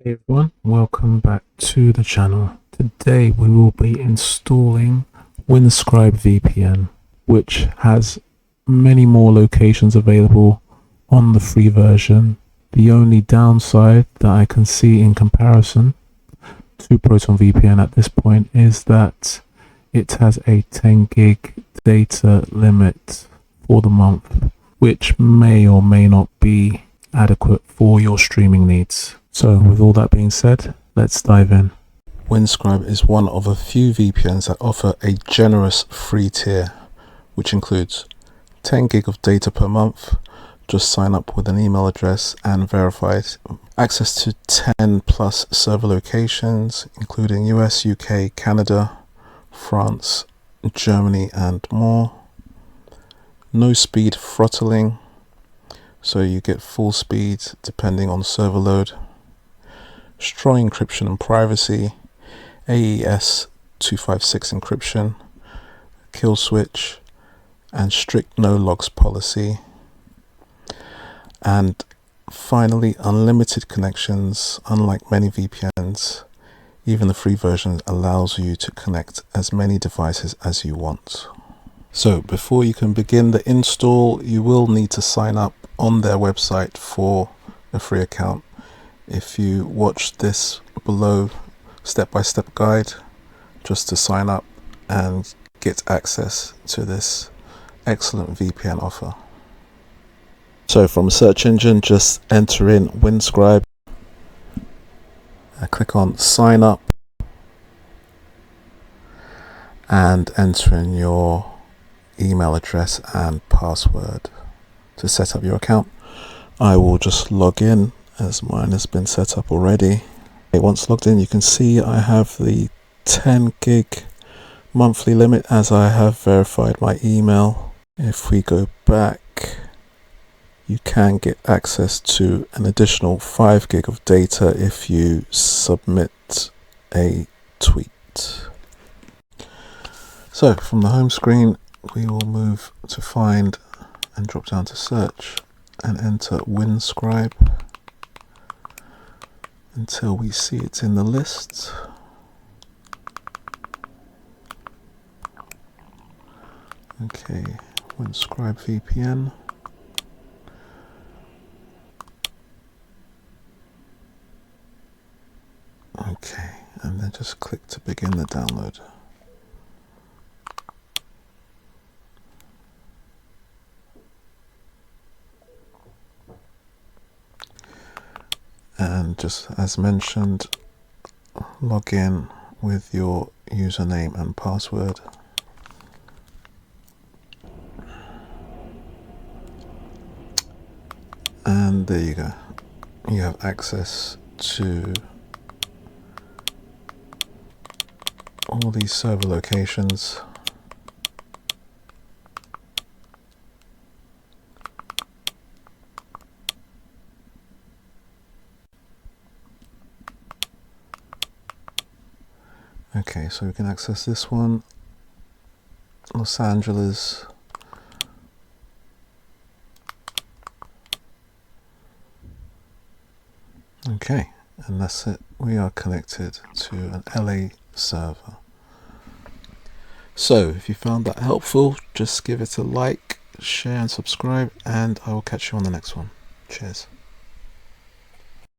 Hey everyone, welcome back to the channel. Today we will be installing Windscribe VPN, which has many more locations available on the free version. The only downside that I can see in comparison to Proton VPN at this point is that it has a 10 gig data limit for the month, which may or may not be adequate for your streaming needs. So with all that being said, let's dive in. Windscribe is one of a few VPNs that offer a generous free tier, which includes 10 gig of data per month, just sign up with an email address and verified, access to 10 plus server locations, including US, UK, Canada, France, Germany and more. No speed throttling, so you get full speed depending on server load. Strong encryption and privacy, AES 256 encryption, kill switch, and strict no logs policy. And finally, unlimited connections. Unlike many VPNs, even the free version allows you to connect as many devices as you want. So before you can begin the install, you will need to sign up on their website for a free account. If you watch this below step-by-step guide just to sign up and get access to this excellent VPN offer. So from a search engine, just enter in Windscribe, click on sign up and enter in your email address and password to set up your account. I will just log in as mine has been set up already. Once logged in, you can see I have the 10 gig monthly limit as I have verified my email. If we go back, you can get access to an additional 5 gig of data if you submit a tweet. So from the home screen, we will move to find and drop down to search and enter Windscribe until we see it in the list. Okay, Windscribe VPN. Okay, and then just click to begin the download. And just as mentioned, log in with your username and password. And there you go. You have access to all these server locations. Okay, so we can access this one, Los Angeles, okay, and that's it. We are connected to an LA server. So if you found that helpful, just give it a like, share and subscribe, and I will catch you on the next one. Cheers.